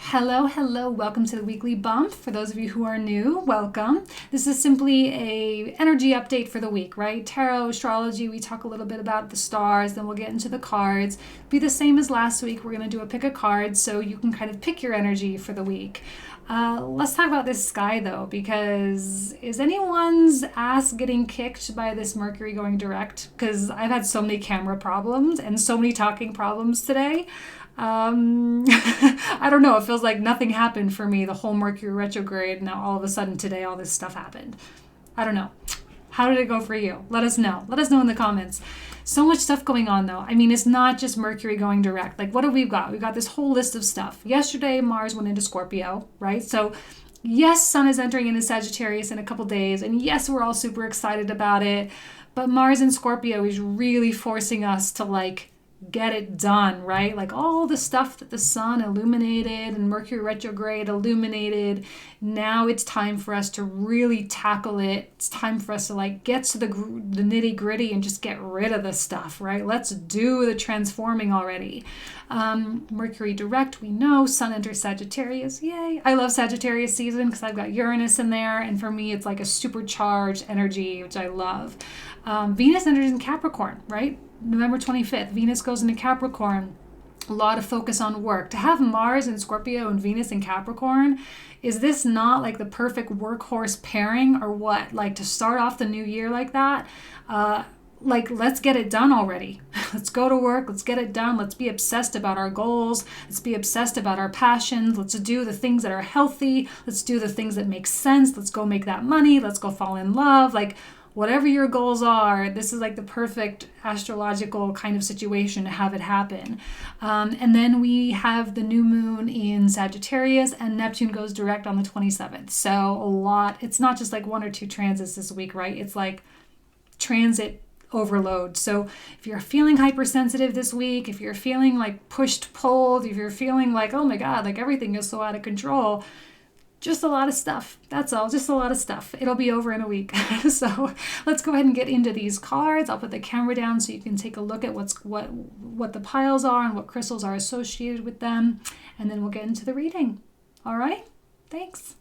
Hello, welcome to the weekly bump. For those of you who are new, welcome. This is simply a energy update for the week, right? Tarot, astrology, we talk a little bit about the stars, then we'll get into the cards. Be the same as last week. We're going to do a pick a card so you can kind of pick your energy for the week. Let's talk about this sky though, because is anyone's ass getting kicked by this Mercury going direct? Because I've had so many camera problems and so many talking problems today. I don't know. It feels like nothing happened for me. The whole Mercury retrograde. Now all of a sudden today, all this stuff happened. I don't know. How did it go for you? Let us know. Let us know in the comments. So much stuff going on though. I mean, it's not just Mercury going direct. Like, what have we got? We've got this whole list of stuff. Yesterday, Mars went into Scorpio, right? So yes, Sun is entering into Sagittarius in a couple days. And yes, we're all super excited about it. But Mars in Scorpio is really forcing us to get it done, right? Like all the stuff that the sun illuminated and Mercury retrograde illuminated, now it's time for us to really tackle it. It's time for us to get to the nitty gritty and just get rid of the stuff, right? Let's do the transforming already. Mercury direct, we know. Sun enters Sagittarius. Yay. I love Sagittarius season because I've got Uranus in there. And for me, it's like a supercharged energy, which I love. Venus enters in Capricorn, right? November 25th, Venus goes into Capricorn. A lot of focus on work. To have Mars in Scorpio and Venus in Capricorn, is this not like the perfect workhorse pairing or what? Like to start off the new year like that? Let's get it done already. Let's go to work. Let's get it done. Let's be obsessed about our goals. Let's be obsessed about our passions. Let's do the things that are healthy. Let's do the things that make sense. Let's go make that money. Let's go fall in love. Whatever your goals are, this is the perfect astrological kind of situation to have it happen. And then we have the new moon in Sagittarius and Neptune goes direct on the 27th. So it's not just one or two transits this week, right? It's transit overload. So if you're feeling hypersensitive this week, if you're feeling pushed, pulled, if you're feeling oh my God, everything is so out of control, just a lot of stuff. That's all. Just a lot of stuff. It'll be over in a week. So let's go ahead and get into these cards. I'll put the camera down so you can take a look at what the piles are and what crystals are associated with them. And then we'll get into the reading. All right? Thanks.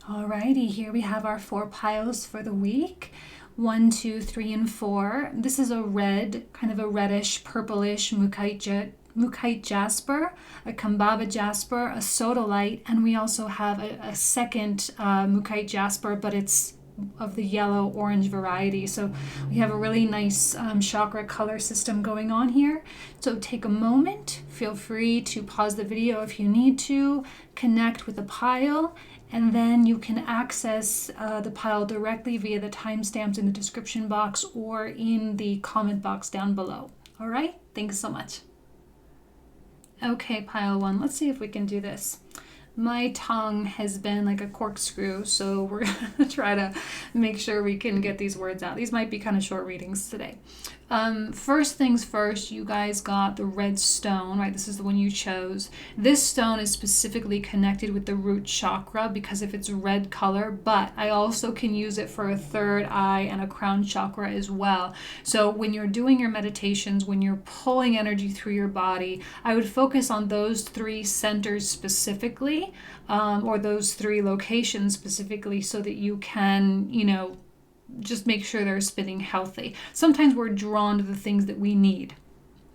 Alrighty, here we have our 4 piles for the week. 1, 2, 3, and 4. This is a red, kind of a reddish, purplish Mookaite Jasper, a Kambaba Jasper, a Sodalite, and we also have a second Mookaite Jasper, but it's of the yellow-orange variety. So we have a really nice chakra color system going on here. So take a moment, feel free to pause the video if you need to, connect with the pile, and then you can access the pile directly via the timestamps in the description box or in the comment box down below. All right, thanks so much. Okay, pile 1, let's see if we can do this. My tongue has been like a corkscrew, so we're going to try to make sure we can get these words out. These might be kind of short readings today. First things first, you guys got the red stone, right? This is the one you chose. This stone is specifically connected with the root chakra because of its red color, but I also can use it for a third eye and a crown chakra as well. So when you're doing your meditations, when you're pulling energy through your body, I would focus on those 3 centers specifically, or those 3 locations specifically, so that you can, just make sure they're spinning healthy. Sometimes we're drawn to the things that we need.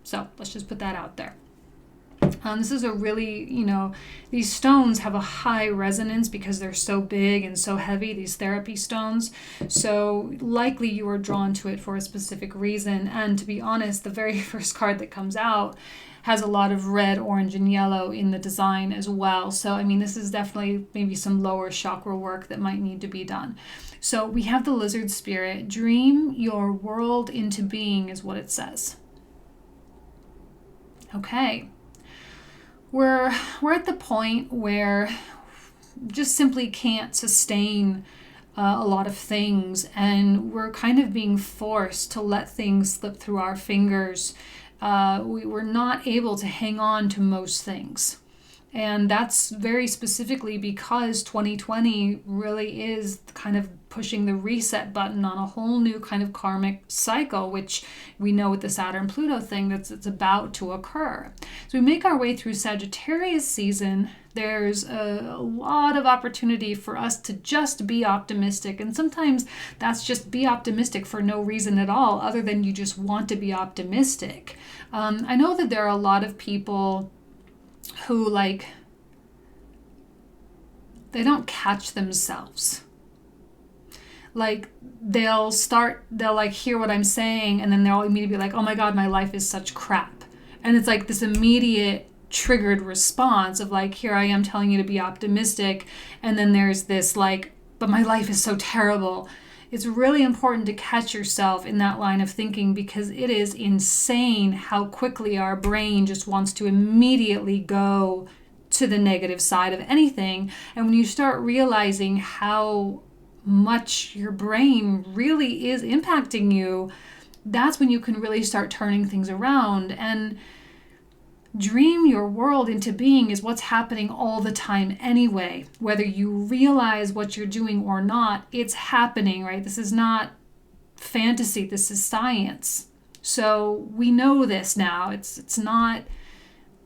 So let's just put that out there. This is a really, these stones have a high resonance because they're so big and so heavy, these therapy stones. So likely you are drawn to it for a specific reason. And to be honest, the very first card that comes out has a lot of red, orange, and yellow in the design as well. So, this is definitely maybe some lower chakra work that might need to be done. So we have the lizard spirit. Dream your world into being is what it says. Okay. We're at the point where just simply can't sustain a lot of things, and we're kind of being forced to let things slip through our fingers. We were not able to hang on to most things. And that's very specifically because 2020 really is kind of pushing the reset button on a whole new kind of karmic cycle, which we know with the Saturn-Pluto thing it's about to occur. So we make our way through Sagittarius season. There's a lot of opportunity for us to just be optimistic. And sometimes that's just be optimistic for no reason at all, other than you just want to be optimistic. I know that there are a lot of people who they don't catch themselves. They'll hear what I'm saying, and then they'll immediately be like, oh my God, my life is such crap. And it's like this immediate triggered response of here I am telling you to be optimistic. And then there's this but my life is so terrible. It's really important to catch yourself in that line of thinking, because it is insane how quickly our brain just wants to immediately go to the negative side of anything. And when you start realizing how much your brain really is impacting you, that's when you can really start turning things around. And dream your world into being is what's happening all the time anyway. Whether you realize what you're doing or not, it's happening, right? This is not fantasy, this is science. So we know this now. It's not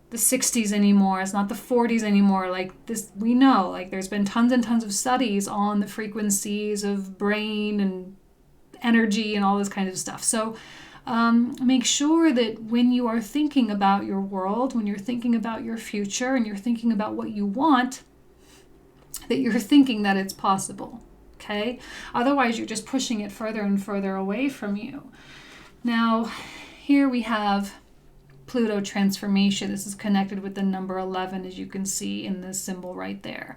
the 60s anymore, it's not the 40s anymore. We know, there's been tons and tons of studies on the frequencies of brain and energy and all this kind of stuff. So make sure that when you are thinking about your world, when you're thinking about your future, and you're thinking about what you want, that you're thinking that it's possible, okay? Otherwise, you're just pushing it further and further away from you. Now, here we have Pluto transformation. This is connected with the number 11, as you can see in this symbol right there.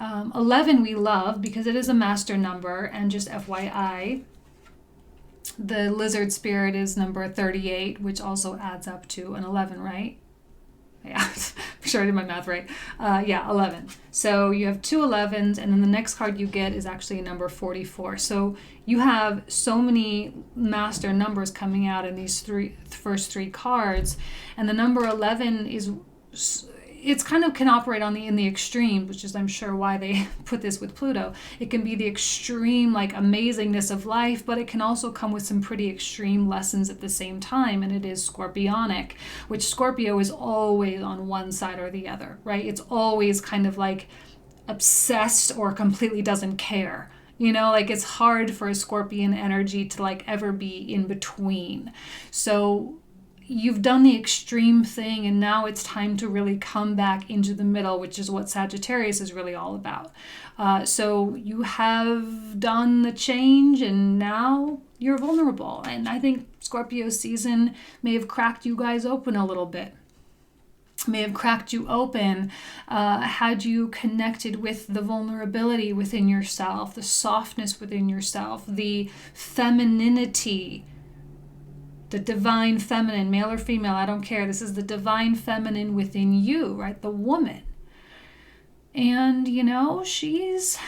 11 we love because it is a master number, and just FYI, the lizard spirit is number 38, which also adds up to an 11, right? Yeah, I'm sure I did my math right. 11. So you have two 11s, and then the next card you get is actually number 44. So you have so many master numbers coming out in these first three cards, and the number 11 it's kind of can operate in the extreme, which is I'm sure why they put this with Pluto. It can be the extreme amazingness of life, but it can also come with some pretty extreme lessons at the same time, and it is scorpionic, which Scorpio is always on one side or the other, right? It's always kind of obsessed or completely doesn't care. It's hard for a Scorpion energy to ever be in between. So you've done the extreme thing, and now it's time to really come back into the middle, which is what Sagittarius is really all about. So you have done the change, and now you're vulnerable. And I think Scorpio season may have cracked you guys open a little bit. May have cracked you open, had you connected with the vulnerability within yourself, the softness within yourself, the femininity, the divine feminine, male or female, I don't care. This is the divine feminine within you, right? The woman. And, she's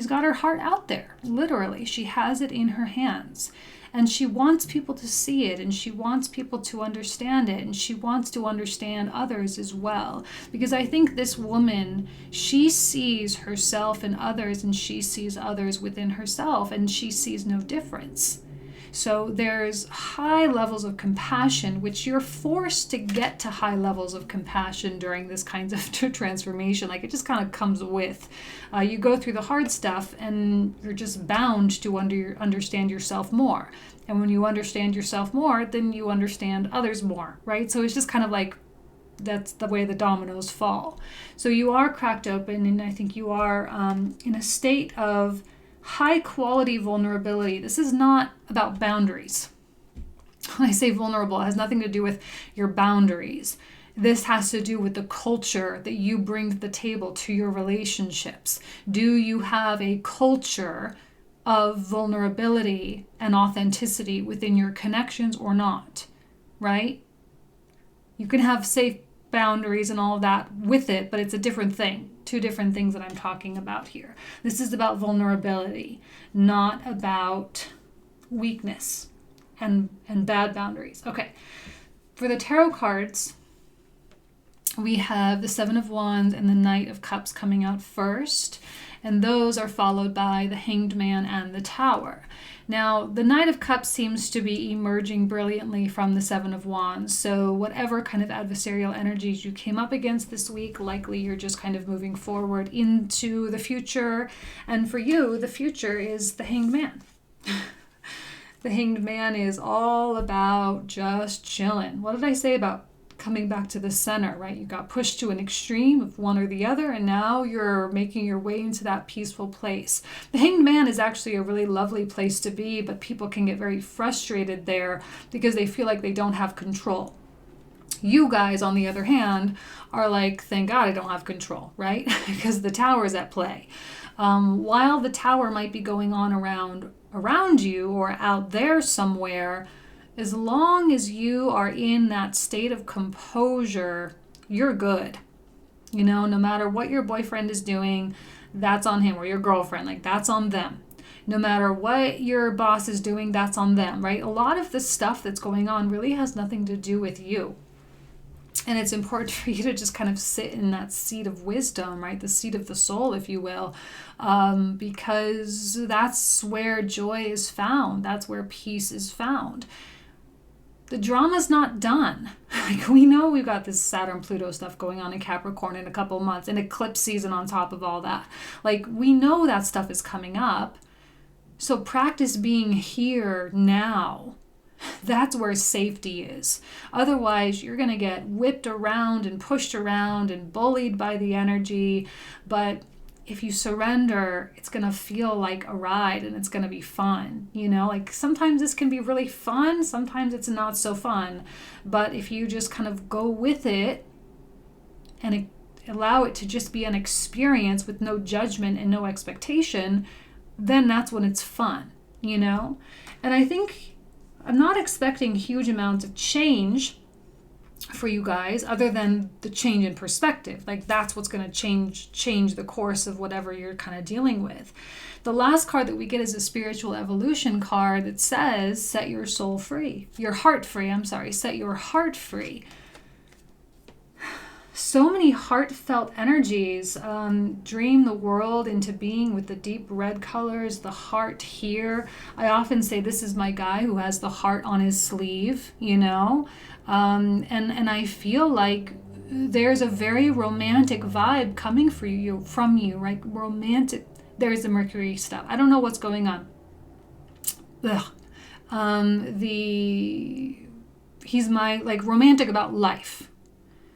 got her heart out there, literally. She has it in her hands. And she wants people to see it, and she wants people to understand it, and she wants to understand others as well. Because I think this woman, she sees herself in others, and she sees others within herself, and she sees no difference. So there's high levels of compassion, which you're forced to get to high levels of compassion during this kind of transformation. It just kind of comes with. You go through the hard stuff, and you're just bound to understand yourself more. And when you understand yourself more, then you understand others more, right? So it's just kind of that's the way the dominoes fall. So you are cracked open, and I think you are in a state of high quality vulnerability. This is not about boundaries. When I say vulnerable, it has nothing to do with your boundaries. This has to do with the culture that you bring to the table to your relationships. Do you have a culture of vulnerability and authenticity within your connections or not? Right? You can have safe boundaries and all of that with it, but it's a different thing. Two different things that I'm talking about here. This is about vulnerability, not about weakness and bad boundaries. Okay, for the tarot cards, we have the Seven of Wands and the Knight of Cups coming out first. And those are followed by the Hanged Man and the Tower. Now, the Knight of Cups seems to be emerging brilliantly from the Seven of Wands. So whatever kind of adversarial energies you came up against this week, likely you're just kind of moving forward into the future. And for you, the future is the Hanged Man. The Hanged Man is all about just chilling. What did I say about coming back to the center, right? You got pushed to an extreme of one or the other, and now you're making your way into that peaceful place. The Hanged Man is actually a really lovely place to be, but people can get very frustrated there because they feel like they don't have control. You guys, on the other hand, are like, thank God I don't have control, right? Because the Tower is at play. While the Tower might be going on around you or out there somewhere, as long as you are in that state of composure, you're good. You know, no matter what your boyfriend is doing, that's on him, or your girlfriend, like that's on them. No matter what your boss is doing, that's on them, right? A lot of the stuff that's going on really has nothing to do with you. And it's important for you to just kind of sit in that seat of wisdom, right? The seat of the soul, if you will, because that's where joy is found. That's where peace is found. The drama's not done. Like, we know we've got this Saturn-Pluto stuff going on in Capricorn in a couple months, and eclipse season on top of all that. Like, we know that stuff is coming up. So practice being here now. That's where safety is. Otherwise, you're going to get whipped around and pushed around and bullied by the energy. But if you surrender, it's going to feel like a ride and it's going to be fun. You know, like sometimes this can be really fun. Sometimes it's not so fun. But if you just kind of go with it and allow it to just be an experience with no judgment and no expectation, then that's when it's fun, you know? And I think I'm not expecting huge amounts of change for you guys other than the change in perspective. Like that's what's going to change the course of whatever you're kind of dealing with. The last card that we get is a spiritual evolution card that says set your soul free. Your heart free, set your heart free. So many heartfelt energies. Dream the world into being with the deep red colors, the heart here. I often say this is my guy who has the heart on his sleeve, you know. And I feel like there's a very romantic vibe coming from you, right? Romantic. There's the Mercury stuff. I don't know what's going on. He's my romantic about life.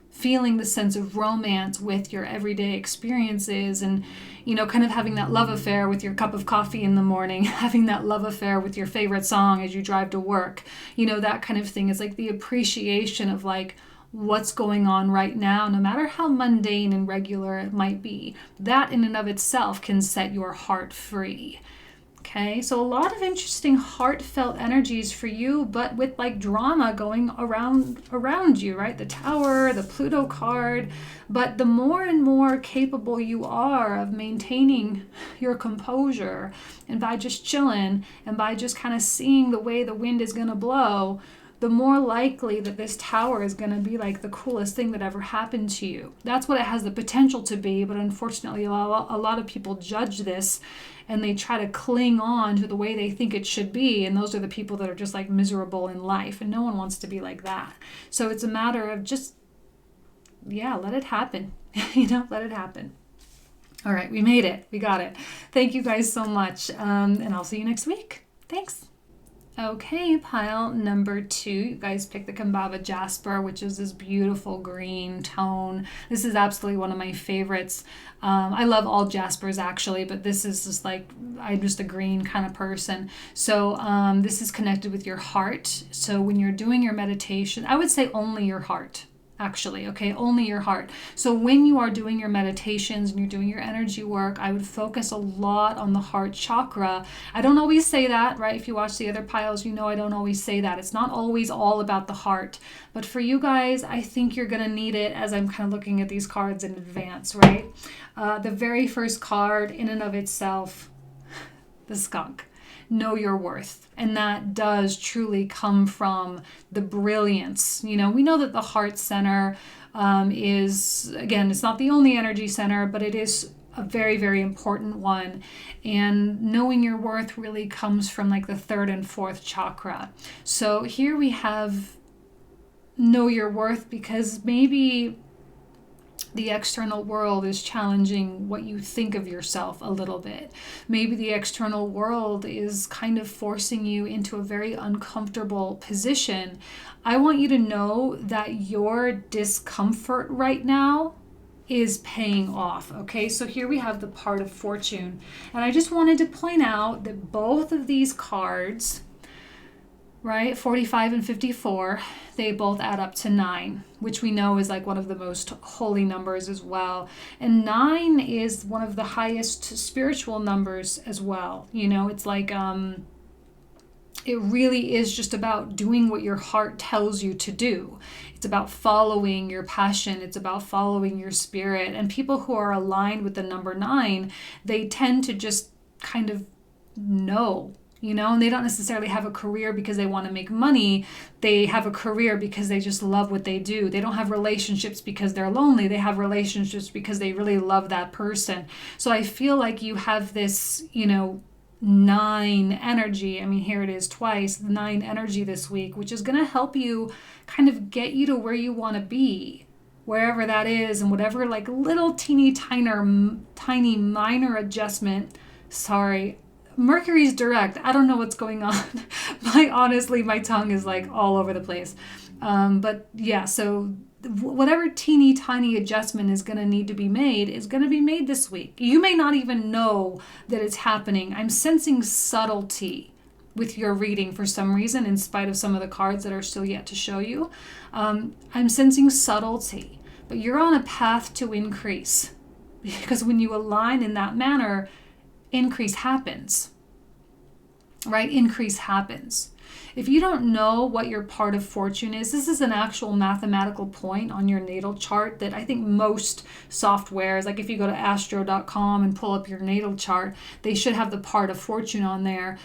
Feeling the sense of romance with your everyday experiences and, you know, kind of having that love affair with your cup of coffee in the morning, having that love affair with your favorite song as you drive to work, you know, that kind of thing is like the appreciation of like what's going on right now, no matter how mundane and regular it might be. That in and of itself can set your heart free. Okay, so a lot of interesting heartfelt energies for you, but with like drama going around you, right? The Tower, the Pluto card, but the more and more capable you are of maintaining your composure and by just chilling and by just kind of seeing the way the wind is going to blow, the more likely that this Tower is going to be like the coolest thing that ever happened to you. That's what it has the potential to be, but unfortunately a lot of people judge this and they try to cling on to the way they think it should be, and those are the people that are just like miserable in life, and no one wants to be like that. So it's a matter of just, let it happen. Let it happen. All right, we made it. We got it. Thank you guys so much, and I'll see you next week. Thanks. Okay, pile number 2. You guys picked the Kambaba Jasper, which is this beautiful green tone. This is absolutely one of my favorites. I love all Jaspers actually, but this is just like, I'm just a green kind of person. So this is connected with your heart. So when you're doing your meditation, I would say only your heart. Actually, okay, only your heart. So when you are doing your meditations and you're doing your energy work, I would focus a lot on the heart chakra. I don't always say that, right? If you watch the other piles, you know I don't always say that. It's not always all about the heart. But for you guys, I think you're going to need it as I'm kind of looking at these cards in advance, right? The very first card in and of itself, the skunk. Know your worth. And that does truly come from the brilliance. You know, we know that the heart center is, again, it's not the only energy center, but it is a very, very important one. And knowing your worth really comes from like the third and fourth chakra. So here we have know your worth because maybe the external world is challenging what you think of yourself a little bit. Maybe the external world is kind of forcing you into a very uncomfortable position. I want you to know that your discomfort right now is paying off. Okay, so here we have the part of fortune. And I just wanted to point out that both of these cards, right, 45 and 54, they both add up to 9, which we know is like one of the most holy numbers as well. And 9 is one of the highest spiritual numbers as well. You know, it's like it really is just about doing what your heart tells you to do. It's about following your passion. It's about following your spirit. And people who are aligned with the number 9, they tend to just kind of know, you know, and they don't necessarily have a career because they want to make money. They have a career because they just love what they do. They don't have relationships because they're lonely. They have relationships because they really love that person. So I feel like you have this, you know, 9 energy. I mean, here it is twice, 9 energy this week, which is going to help you kind of get you to where you want to be, wherever that is, and whatever like little tiny minor adjustment. Sorry, Mercury's direct. I don't know what's going on. Honestly, my tongue is like all over the place. But yeah, so whatever teeny tiny adjustment is going to need to be made is going to be made this week. You may not even know that it's happening. I'm sensing subtlety with your reading for some reason, in spite of some of the cards that are still yet to show you. I'm sensing subtlety, but you're on a path to increase, because when you align in that manner, increase happens, right? Increase happens. If you don't know what your part of fortune is, this is an actual mathematical point on your natal chart that I think most softwares, like if you go to astro.com and pull up your natal chart, they should have the part of fortune on there.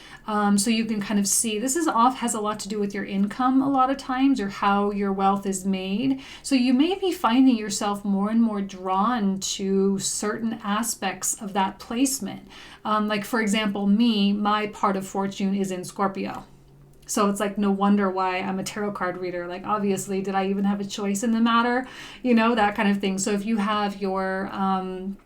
So you can kind of see this has a lot to do with your income a lot of times, or how your wealth is made. So you may be finding yourself more and more drawn to certain aspects of that placement. Like for example, my part of fortune is in Scorpio. So it's like no wonder why I'm a tarot card reader. Like obviously, did I even have a choice in the matter? You know, that kind of thing. So if you have your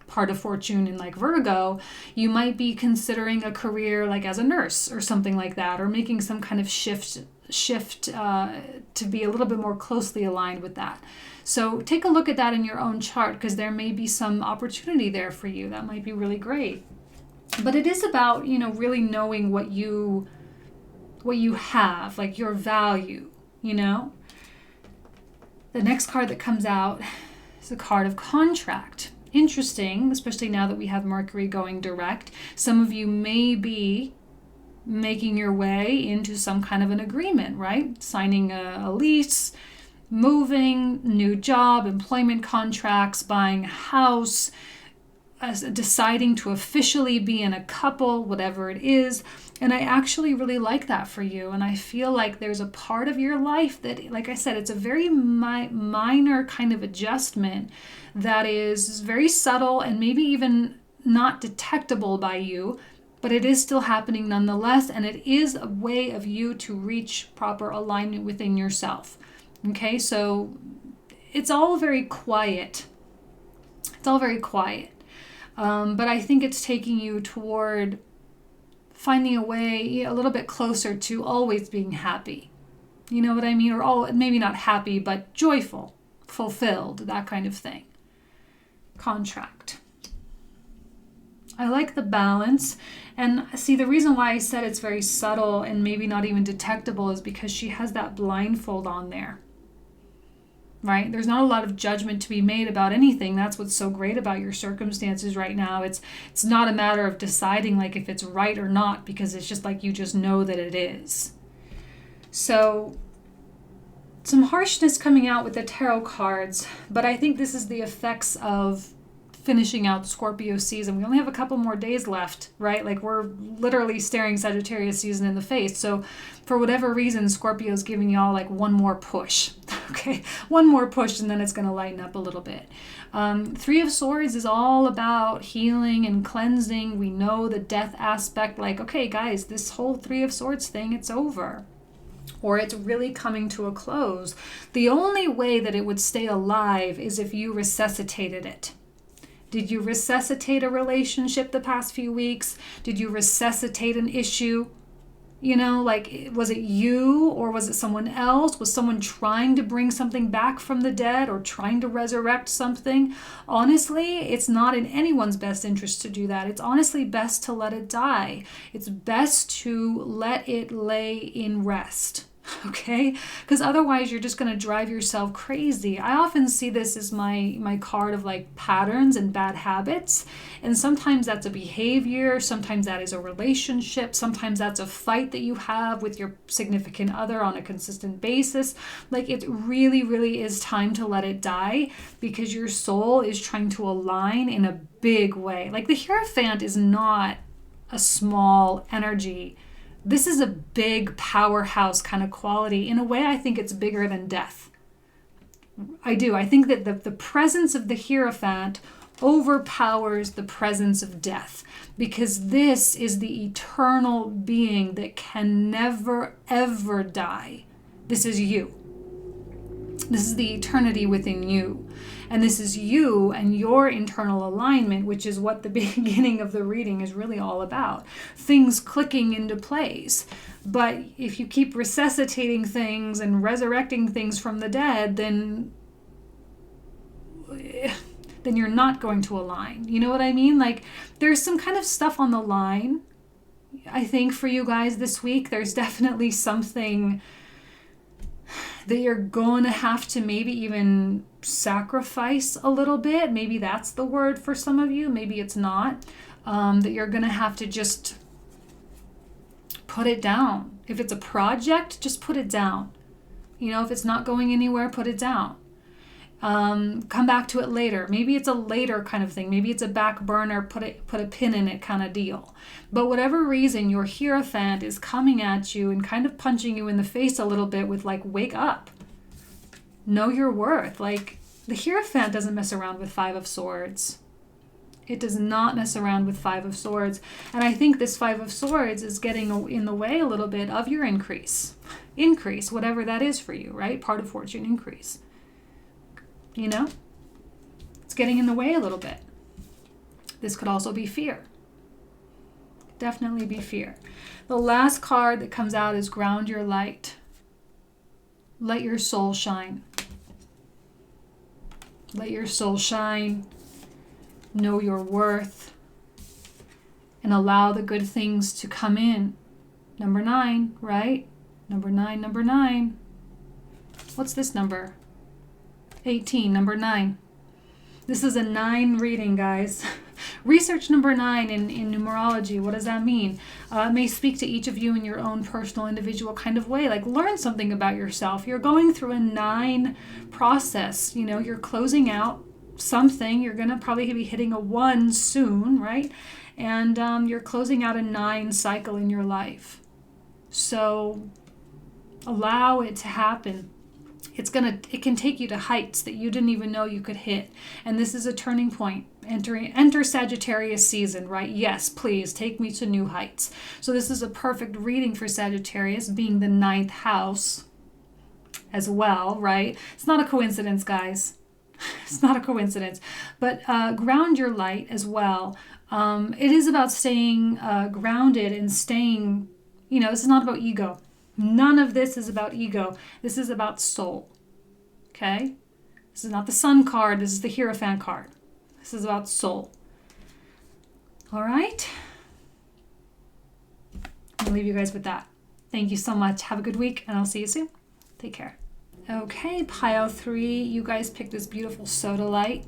part of fortune in like Virgo, you might be considering a career like as a nurse or something like that, or making some kind of shift to be a little bit more closely aligned with that. So take a look at that in your own chart, because there may be some opportunity there for you. That might be really great. But it is about, you know, really knowing what you have, like your value, you know. The next card that comes out is a card of contract. Interesting, especially now that we have Mercury going direct. Some of you may be making your way into some kind of an agreement, right? Signing a lease, moving, new job, employment contracts, buying a house, deciding to officially be in a couple, whatever it is. And I actually really like that for you. And I feel like there's a part of your life that, like I said, it's a very minor kind of adjustment that is very subtle and maybe even not detectable by you, but it is still happening nonetheless. And it is a way of you to reach proper alignment within yourself. Okay, so it's all very quiet. It's all very quiet. But I think it's taking you toward finding a way a little bit closer to always being happy. You know what I mean? Or maybe not happy, but joyful, fulfilled, that kind of thing. Contract. I like the balance. And see, the reason why I said it's very subtle and maybe not even detectable is because she has that blindfold on there. Right? There's not a lot of judgment to be made about anything. That's what's so great about your circumstances right now. It's not a matter of deciding like if it's right or not, because it's just like you just know that it is. So some harshness coming out with the tarot cards, but I think this is the effects of finishing out Scorpio season. We only have a couple more days left, right? Like we're literally staring Sagittarius season in the face. So for whatever reason, Scorpio is giving y'all like one more push. Okay, one more push and then it's going to lighten up a little bit. Three of Swords is all about healing and cleansing. We know the death aspect, like, okay, guys, this whole Three of Swords thing, it's over. Or it's really coming to a close. The only way that it would stay alive is if you resuscitated it. Did you resuscitate a relationship the past few weeks? Did you resuscitate an issue? You know, like, was it you or was it someone else? Was someone trying to bring something back from the dead or trying to resurrect something? Honestly, it's not in anyone's best interest to do that. It's honestly best to let it die. It's best to let it lay in rest. Okay? Because otherwise you're just going to drive yourself crazy. I often see this as my card of like patterns and bad habits. And sometimes that's a behavior. Sometimes that is a relationship. Sometimes that's a fight that you have with your significant other on a consistent basis. Like, it really, really is time to let it die because your soul is trying to align in a big way. Like, the Hierophant is not a small energy. This is a big powerhouse kind of quality. In a way, I think it's bigger than death. I do. I think that the presence of the Hierophant overpowers the presence of death because this is the eternal being that can never, ever die. This is you. This is the eternity within you. And this is you and your internal alignment, which is what the beginning of the reading is really all about. Things clicking into place. But if you keep resuscitating things and resurrecting things from the dead, then you're not going to align. You know what I mean? Like, there's some kind of stuff on the line, I think, for you guys this week. There's definitely something that you're going to have to maybe even sacrifice a little bit. Maybe that's the word for some of you. Maybe it's not. That you're going to have to just put it down. If it's a project, just put it down. You know, if it's not going anywhere, put it down. Come back to it later. Maybe it's a later kind of thing. Maybe it's a back burner, put a pin in it kind of deal. But whatever reason, your Hierophant is coming at you and kind of punching you in the face a little bit with like, wake up. Know your worth. Like, the Hierophant doesn't mess around with Five of Swords. It does not mess around with Five of Swords. And I think this Five of Swords is getting in the way a little bit of your increase. Increase, whatever that is for you, right? Part of fortune increase. You know, it's getting in the way a little bit. This could also be fear. Definitely be fear. The last card that comes out is Ground Your Light. Let your soul shine. Let your soul shine. Know your worth. And allow the good things to come in. Number 9, right? Number 9, number 9. What's this number? 18, number 9. This is a 9 reading, guys. Research number 9 in numerology. What does that mean? It may speak to each of you in your own personal, individual kind of way. Like, learn something about yourself. You're going through a 9 process. You know, you're closing out something. You're going to probably be hitting a 1 soon, right? And you're closing out a 9 cycle in your life. So allow it to happen. It can take you to heights that you didn't even know you could hit. And this is a turning point. Enter Sagittarius season, right? Yes, please take me to new heights. So this is a perfect reading for Sagittarius, being the 9th house as well, right? It's not a coincidence, guys. It's not a coincidence. But ground your light as well. It is about staying grounded and staying, you know, this is not about ego. None of this is about ego. This is about soul. Okay? This is not the Sun card. This is the Hierophant card. This is about soul. All right? I'll leave you guys with that. Thank you so much. Have a good week, and I'll see you soon. Take care. Okay, pile 3. You guys picked this beautiful Sodalite.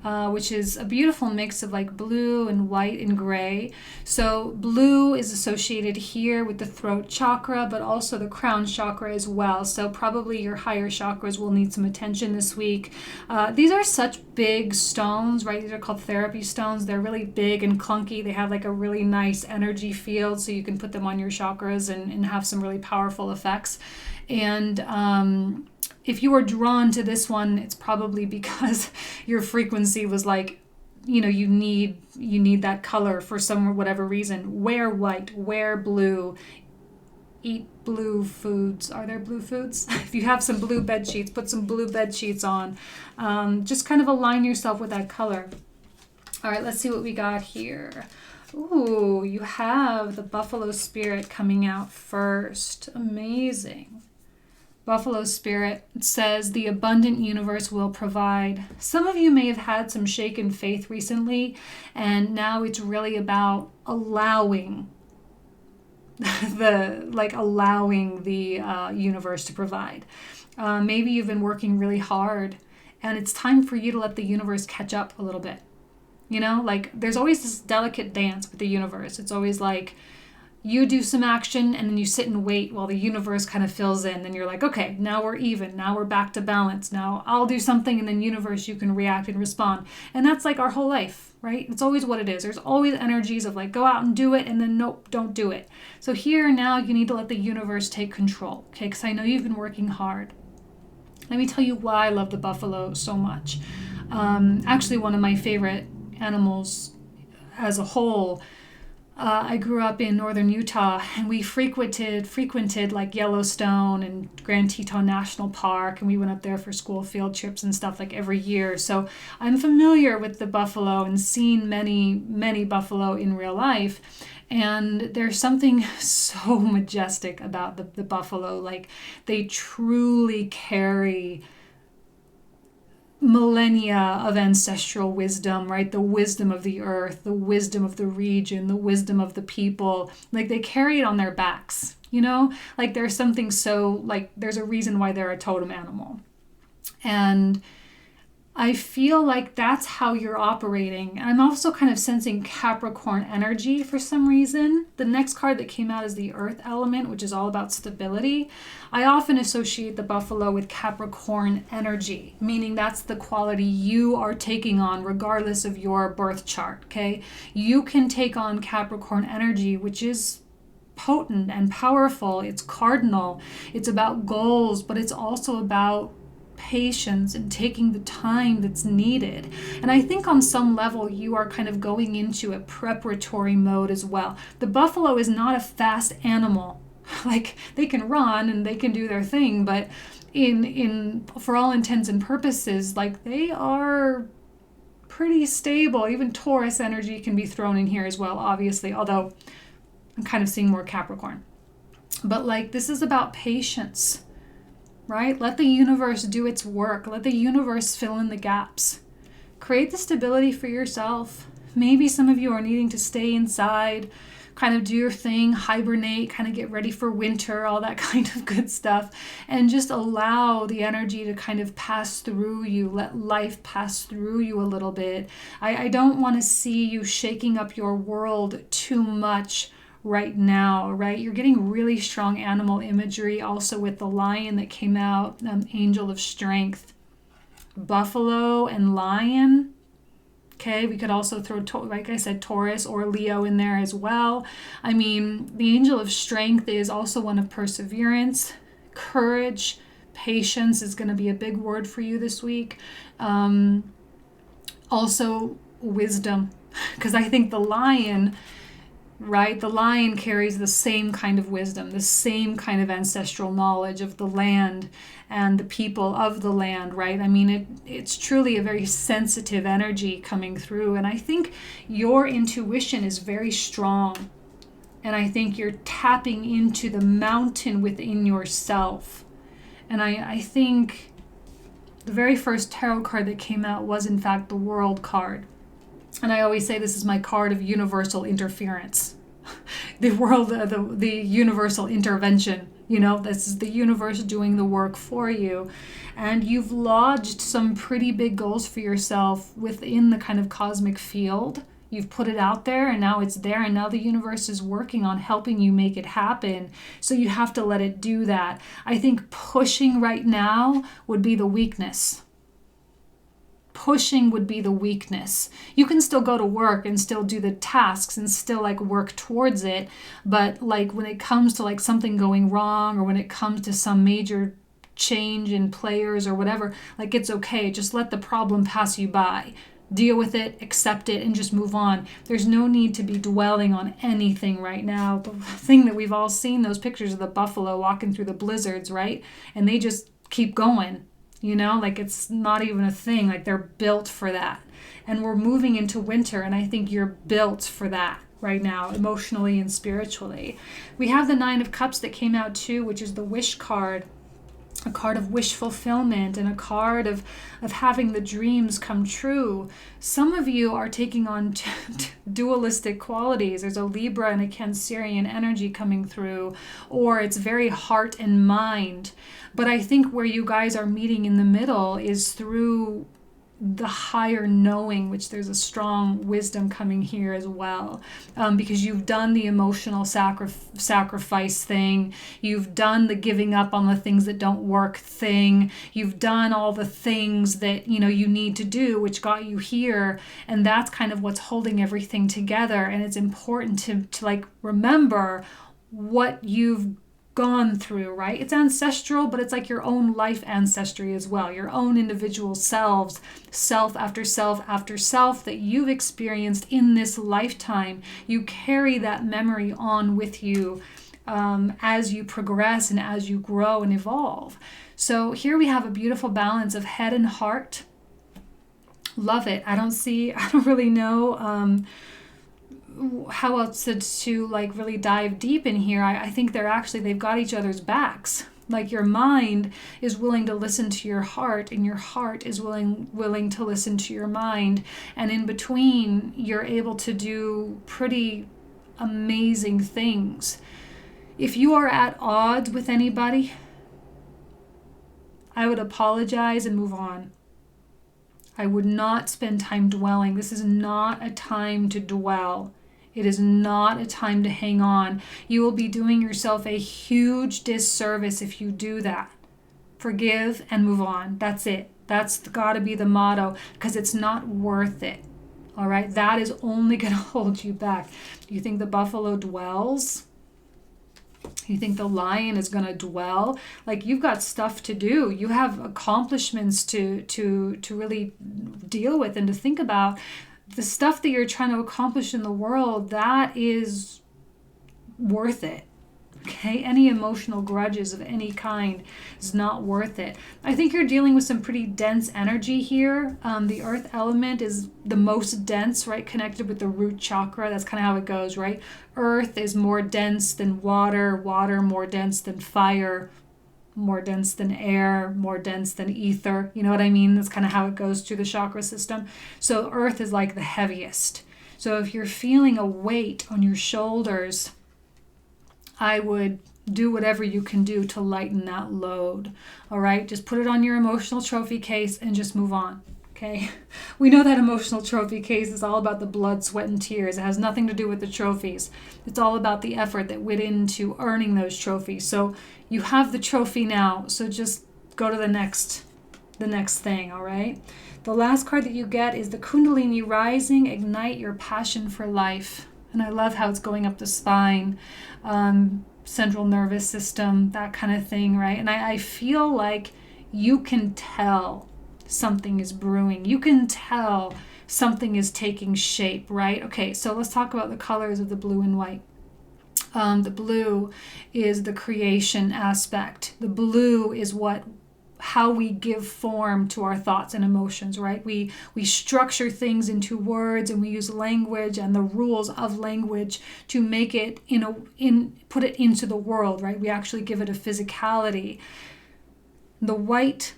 Which is a beautiful mix of like blue and white and gray. So blue is associated here with the throat chakra, but also the crown chakra as well. So probably your higher chakras will need some attention this week. These are such big stones, right? These are called therapy stones. They're really big and clunky. They have like a really nice energy field, so you can put them on your chakras and have some really powerful effects. And if you are drawn to this one, it's probably because your frequency was like, you need that color for some whatever reason. Wear white, wear blue, eat blue foods. Are there blue foods? If you have some blue bed sheets, put some blue bed sheets on. Just kind of align yourself with that color. All right, let's see what we got here. Ooh, you have the Buffalo Spirit coming out first. Amazing. Buffalo Spirit says the abundant universe will provide. Some of you may have had some shaken faith recently, and now it's really about allowing the universe to provide. Maybe you've been working really hard, and it's time for you to let the universe catch up a little bit. There's always this delicate dance with the universe. It's always like you do some action and then you sit and wait while the universe kind of fills in. Then you're like, okay, now we're even. Now we're back to balance. Now I'll do something, and then universe, you can react and respond. And that's like our whole life, right? It's always what it is. There's always energies of like, go out and do it, and then nope, don't do it. So here now you need to let the universe take control, okay? Because I know you've been working hard. Let me tell you why I love the buffalo so much. Actually, one of my favorite animals as a whole. I grew up in northern Utah, and we frequented like Yellowstone and Grand Teton National Park, and we went up there for school field trips and stuff like every year. So I'm familiar with the buffalo and seen many buffalo in real life. And there's something so majestic about the buffalo. Like, they truly carry millennia of ancestral wisdom, right? The wisdom of the earth, the wisdom of the region, the wisdom of the people. Like, they carry it on their backs, Like, there's something so, like, there's a reason why they're a totem animal. And I feel like that's how you're operating. And I'm also kind of sensing Capricorn energy for some reason. The next card that came out is the Earth element, which is all about stability. I often associate the buffalo with Capricorn energy, meaning that's the quality you are taking on regardless of your birth chart, okay? You can take on Capricorn energy, which is potent and powerful. It's cardinal. It's about goals, but it's also about patience and taking the time that's needed. And I think on some level you are kind of going into a preparatory mode as well. The buffalo is not a fast animal. Like, they can run and they can do their thing, but in for all intents and purposes, like, they are pretty stable. Even Taurus energy can be thrown in here as well, obviously, although I'm kind of seeing more Capricorn. But like, this is about patience. Right? Let the universe do its work. Let the universe fill in the gaps. Create the stability for yourself. Maybe some of you are needing to stay inside, kind of do your thing, hibernate, kind of get ready for winter, all that kind of good stuff, and just allow the energy to kind of pass through you. Let life pass through you a little bit. I don't want to see you shaking up your world too much right now, right? You're getting really strong animal imagery also with the lion that came out, angel of strength. Buffalo and lion. Okay, we could also throw, like I said, Taurus or Leo in there as well. I mean, the angel of strength is also one of perseverance, courage, patience is going to be a big word for you this week. Also wisdom, because I think the lion, right? The lion carries the same kind of wisdom, the same kind of ancestral knowledge of the land and the people of the land, right? I mean, it's truly a very sensitive energy coming through. And I think your intuition is very strong. And I think you're tapping into the mountain within yourself. And I think the very first tarot card that came out was, in fact, the World card. And I always say this is my card of universal interference. The world, the universal intervention, this is the universe doing the work for you. And you've lodged some pretty big goals for yourself within the kind of cosmic field. You've put it out there, and now it's there, and now the universe is working on helping you make it happen. So you have to let it do that. I think pushing right now would be the weakness. Pushing would be the weakness. You can still go to work and still do the tasks and still like work towards it. But like when it comes to like something going wrong, or when it comes to some major change in players or whatever, like it's okay. Just let the problem pass you by. Deal with it, accept it, and just move on. There's no need to be dwelling on anything right now. The thing that we've all seen, those pictures of the buffalo walking through the blizzards, right? And they just keep going, you know, like it's not even a thing. Like they're built for that. And we're moving into winter, and I think you're built for that right now, emotionally and spiritually. We have the Nine of Cups that came out too, which is the wish card. A card of wish fulfillment and a card of having the dreams come true. Some of you are taking on dualistic qualities. There's a Libra and a Cancerian energy coming through, or it's very heart and mind. But I think where you guys are meeting in the middle is through the higher knowing, which there's a strong wisdom coming here as well, because you've done the emotional sacrifice thing, you've done the giving up on the things that don't work thing, you've done all the things that you need to do, which got you here, and that's kind of what's holding everything together. And it's important to like remember what you've gone through, right? It's ancestral, but it's like your own life ancestry as well, your own individual selves, self after self after self that you've experienced in this lifetime. You carry that memory on with you as you progress and as you grow and evolve. So here we have a beautiful balance of head and heart. Love it. I don't really know how else to like really dive deep in here. I think they've got each other's backs. Like your mind is willing to listen to your heart, and your heart is willing to listen to your mind. And in between, you're able to do pretty amazing things. If you are at odds with anybody, I would apologize and move on. I would not spend time dwelling. This is not a time to dwell. It is not a time to hang on. You will be doing yourself a huge disservice if you do that. Forgive and move on. That's it. That's got to be the motto, because it's not worth it. All right? That is only going to hold you back. Do you think the buffalo dwells? You think the lion is going to dwell? Like, you've got stuff to do. You have accomplishments to really deal with and to think about. The stuff that you're trying to accomplish in the world, that is worth it. Okay? Any emotional grudges of any kind is not worth it. I think you're dealing with some pretty dense energy here. The earth element is the most dense, right? Connected with the root chakra. That's kind of how it goes, right? Earth is more dense than water. Water more dense than fire. More dense than air, more dense than ether. You know what I mean? That's kind of how it goes through the chakra system. So earth is like the heaviest. So if you're feeling a weight on your shoulders, I would do whatever you can do to lighten that load. All right? Just put it on your emotional trophy case and just move on. Okay? We know that emotional trophy case is all about the blood, sweat, and tears. It has nothing to do with the trophies. It's all about the effort that went into earning those trophies. So you have the trophy now, so just go to the next thing, all right? The last card that you get is the Kundalini Rising, Ignite Your Passion for Life. And I love how it's going up the spine, central nervous system, that kind of thing, right? And I feel like you can tell something is brewing. You can tell something is taking shape, right? Okay, so let's talk about the colors of the blue and white. The blue is the creation aspect. The blue is how we give form to our thoughts and emotions, right? We structure things into words, and we use language and the rules of language to make it put it into the world, right? We actually give it a physicality. The white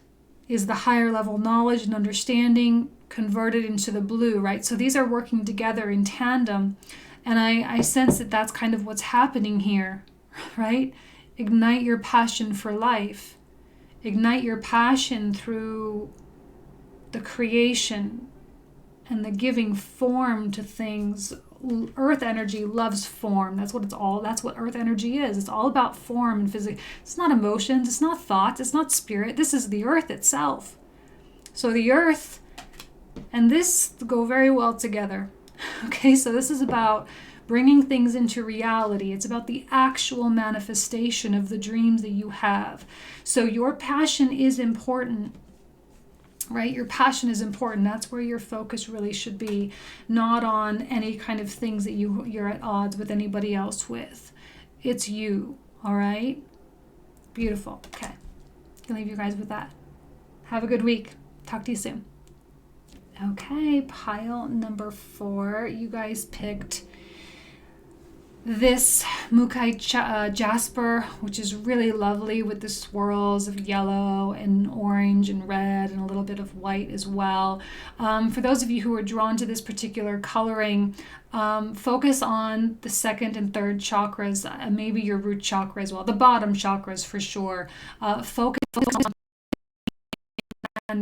is the higher level knowledge and understanding converted into the blue, right? So these are working together in tandem. And I sense that that's kind of what's happening here, right? Ignite your passion for life. Ignite your passion through the creation and the giving form to things. Earth energy loves form. That's what earth energy is. It's all about form and physics. It's not emotions, it's not thoughts, it's not spirit. This is the earth itself. So the earth and this go very well together. Okay, so this is about bringing things into reality. It's about the actual manifestation of the dreams that you have. So your passion is important, right? Your passion is important. That's where your focus really should be, not on any kind of things that you're at odds with anybody else with. It's you, all right? Beautiful. Okay. I'll leave you guys with that. Have a good week. Talk to you soon. Okay, pile number 4. You guys picked this Mookaite Jasper, which is really lovely with the swirls of yellow and orange and red and a little bit of white as well. For those of you who are drawn to this particular coloring, focus on the second and third chakras, maybe your root chakra as well, the bottom chakras for sure. Focus on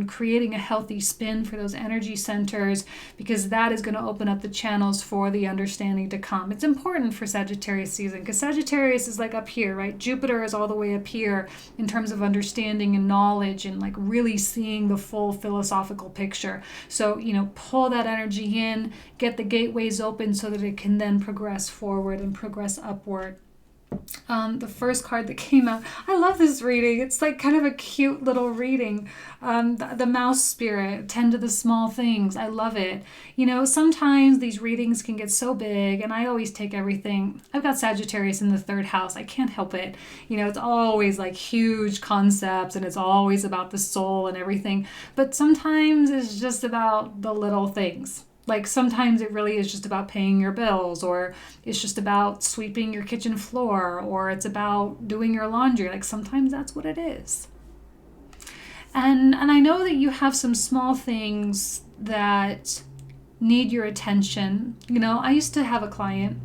creating a healthy spin for those energy centers, because that is going to open up the channels for the understanding to come. It's important for Sagittarius season, because Sagittarius is like up here, right? Jupiter is all the way up here in terms of understanding and knowledge and like really seeing the full philosophical picture. So, pull that energy in, get the gateways open so that it can then progress forward and progress upward. The first card that came out, I love this reading. It's like kind of a cute little reading. The mouse spirit, tend to the small things. I love it. Sometimes these readings can get so big, and I always take everything. I've got Sagittarius in the 3rd house. I can't help it. It's always like huge concepts, and it's always about the soul and everything. But sometimes it's just about the little things. Like sometimes it really is just about paying your bills, or it's just about sweeping your kitchen floor, or it's about doing your laundry. Like sometimes that's what it is. And I know that you have some small things that need your attention. I used to have a client.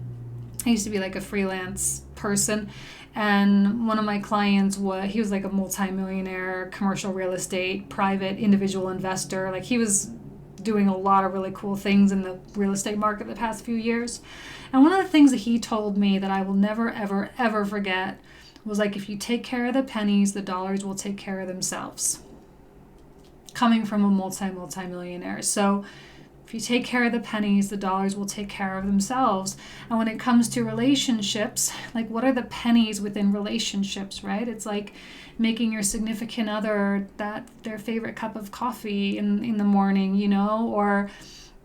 I used to be like a freelance person, and one of my clients he was like a multimillionaire, commercial real estate, private individual investor. Like he was doing a lot of really cool things in the real estate market the past few years. And one of the things that he told me that I will never, ever, ever forget was like, if you take care of the pennies, the dollars will take care of themselves. Coming from a multi-millionaire. So if you take care of the pennies, the dollars will take care of themselves. And when it comes to relationships, like what are the pennies within relationships, right? It's like making your significant other their favorite cup of coffee in the morning, or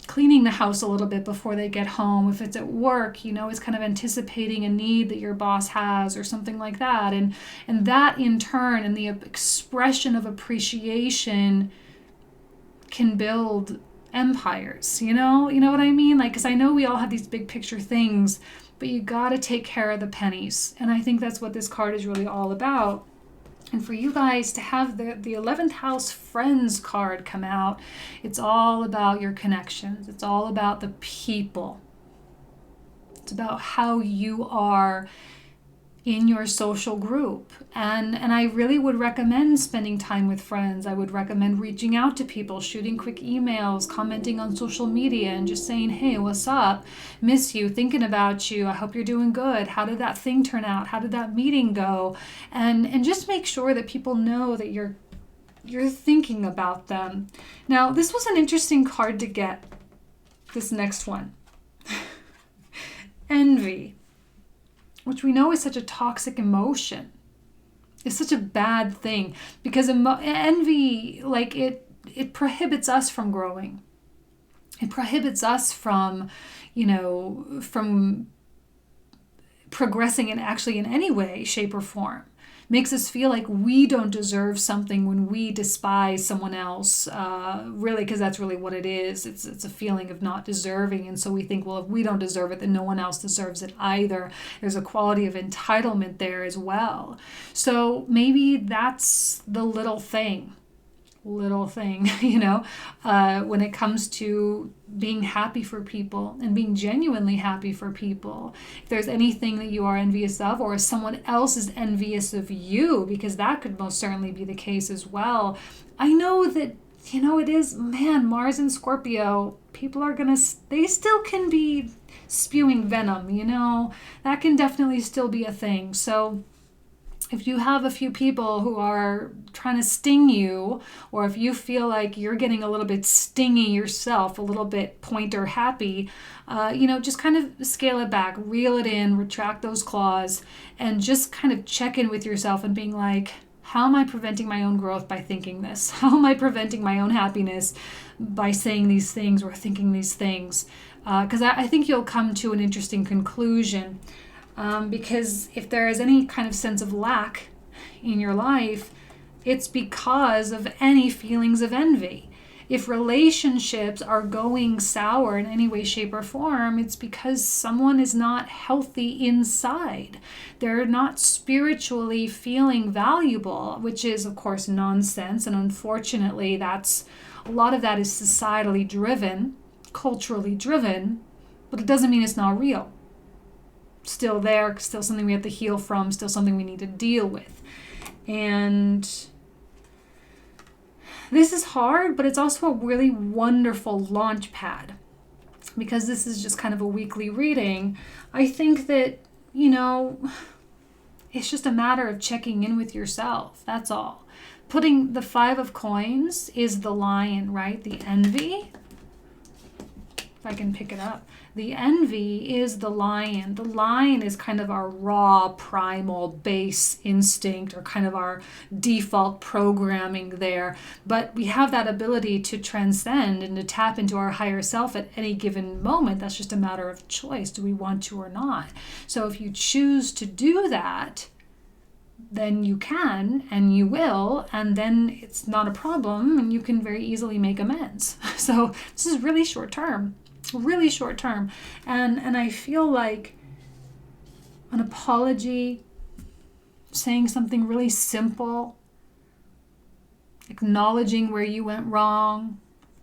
cleaning the house a little bit before they get home. If it's at work, it's kind of anticipating a need that your boss has or something like that. And that in turn, and the expression of appreciation can build empires, you know what I mean? Like, because I know we all have these big picture things, but you got to take care of the pennies. And I think that's what this card is really all about. And for you guys to have the 11th house friends card come out, it's all about your connections. It's all about the people. It's about how you are in your social group. And I really would recommend spending time with friends. I would recommend reaching out to people, shooting quick emails, commenting on social media, and just saying, hey, what's up? Miss you, thinking about you. I hope you're doing good. How did that thing turn out? How did that meeting go? And just make sure that people know that you're thinking about them. Now, this was an interesting card to get, this next one. Envy, which we know is such a toxic emotion. It's such a bad thing, because envy, like it prohibits us from growing. It prohibits us from progressing in any way, shape, or form. Makes us feel like we don't deserve something when we despise someone else, really, because that's really what it is. It's a feeling of not deserving. And so we think, well, if we don't deserve it, then no one else deserves it either. There's a quality of entitlement there as well. So maybe that's the little thing, when it comes to being happy for people and being genuinely happy for people. If there's anything that you are envious of, or if someone else is envious of you, because that could most certainly be the case as well. I know that, it is, Mars and Scorpio, people are they still can be spewing venom, that can definitely still be a thing. So if you have a few people who are trying to sting you, or if you feel like you're getting a little bit stingy yourself, a little bit pointer happy, just kind of scale it back, reel it in, retract those claws, and just kind of check in with yourself and being like, how am I preventing my own growth by thinking this? How am I preventing my own happiness by saying these things or thinking these things? Because I think you'll come to an interesting conclusion. Because if there is any kind of sense of lack in your life, it's because of any feelings of envy. If relationships are going sour in any way, shape, or form, it's because someone is not healthy inside. They're not spiritually feeling valuable, which is, of course, nonsense. And unfortunately, a lot of that is societally driven, culturally driven, but it doesn't mean it's not real. Still there, still something we have to heal from, still something we need to deal with. And this is hard, but it's also a really wonderful launch pad, because this is just kind of a weekly reading. I think that, it's just a matter of checking in with yourself. That's all. Putting the 5 of coins is the lion, right? The envy. If I can pick it up. The envy is the lion. The lion is kind of our raw, primal, base instinct, or kind of our default programming there. But we have that ability to transcend and to tap into our higher self at any given moment. That's just a matter of choice. Do we want to or not? So if you choose to do that, then you can and you will, and then it's not a problem, and you can very easily make amends. So this is really short term. Really short term. And I feel like an apology, saying something really simple, acknowledging where you went wrong,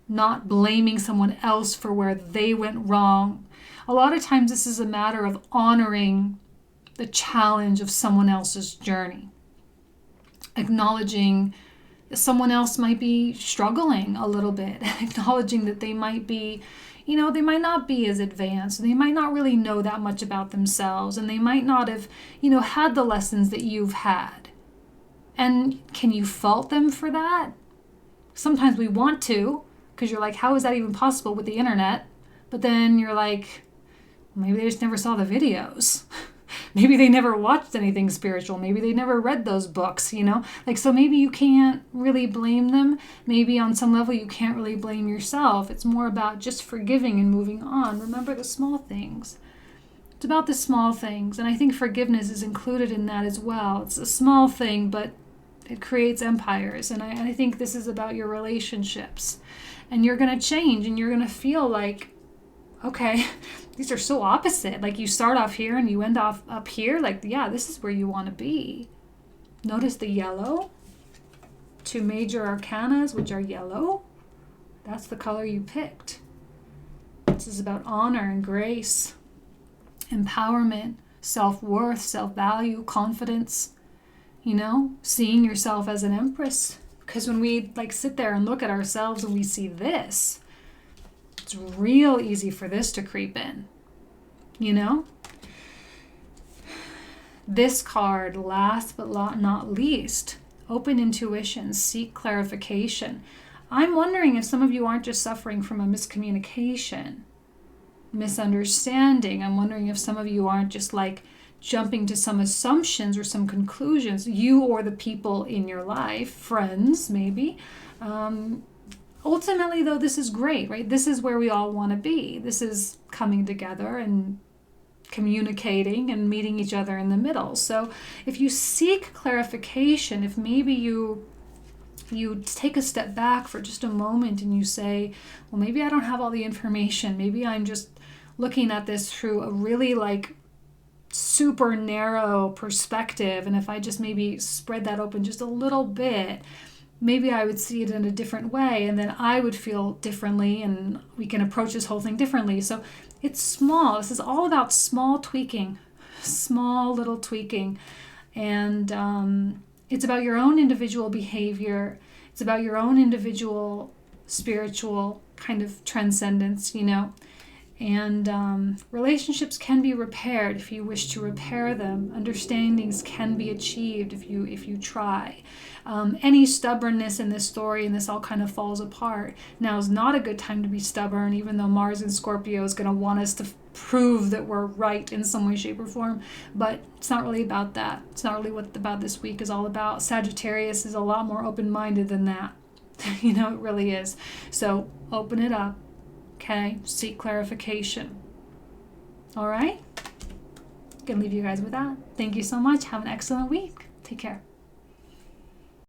not blaming someone else for where they went wrong. A lot of times this is a matter of honoring the challenge of someone else's journey. Acknowledging that someone else might be struggling a little bit. Acknowledging that they might be they might not be as advanced. They might not really know that much about themselves. And they might not have, had the lessons that you've had. And can you fault them for that? Sometimes we want to, because you're like, how is that even possible with the internet? But then you're like, maybe they just never saw the videos. Maybe they never watched anything spiritual. Maybe they never read those books, so maybe you can't really blame them. Maybe on some level you can't really blame yourself. It's more about just forgiving and moving on. Remember the small things. It's about the small things. And I think forgiveness is included in that as well. It's a small thing, but it creates empires. And I think this is about your relationships. And you're going to change, and you're going to feel like, okay, these are so opposite. Like you start off here and you end off up here. Like, yeah, this is where you want to be. Notice the yellow. 2 major arcanas, which are yellow. That's the color you picked. This is about honor and grace, empowerment, self-worth, self-value, confidence, seeing yourself as an empress. Because when we sit there and look at ourselves and we see this, it's real easy for this to creep in, This card, last but not least, open intuition, seek clarification. I'm wondering if some of you aren't just suffering from a miscommunication, misunderstanding. I'm wondering if some of you aren't just jumping to some assumptions or some conclusions, you or the people in your life, friends maybe. Ultimately, though, this is great, right? This is where we all want to be. This is coming together and communicating and meeting each other in the middle. So if you seek clarification, if maybe you take a step back for just a moment and you say, well, maybe I don't have all the information. Maybe I'm just looking at this through a really super narrow perspective. And if I just maybe spread that open just a little bit, maybe I would see it in a different way, and then I would feel differently, and we can approach this whole thing differently. So it's small. This is all about small tweaking, small little tweaking. And it's about your own individual behavior. It's about your own individual spiritual kind of transcendence, And relationships can be repaired if you wish to repair them. Understandings can be achieved if you try. Any stubbornness in this story, and this all kind of falls apart. Now is not a good time to be stubborn, even though Mars in Scorpio is going to want us to prove that we're right in some way, shape, or form. But it's not really about that. It's not really what about this week is all about. Sagittarius is a lot more open-minded than that. You know, it really is. So open it up. Okay, seek clarification. All right? Gonna leave you guys with that. Thank you so much. Have an excellent week. Take care.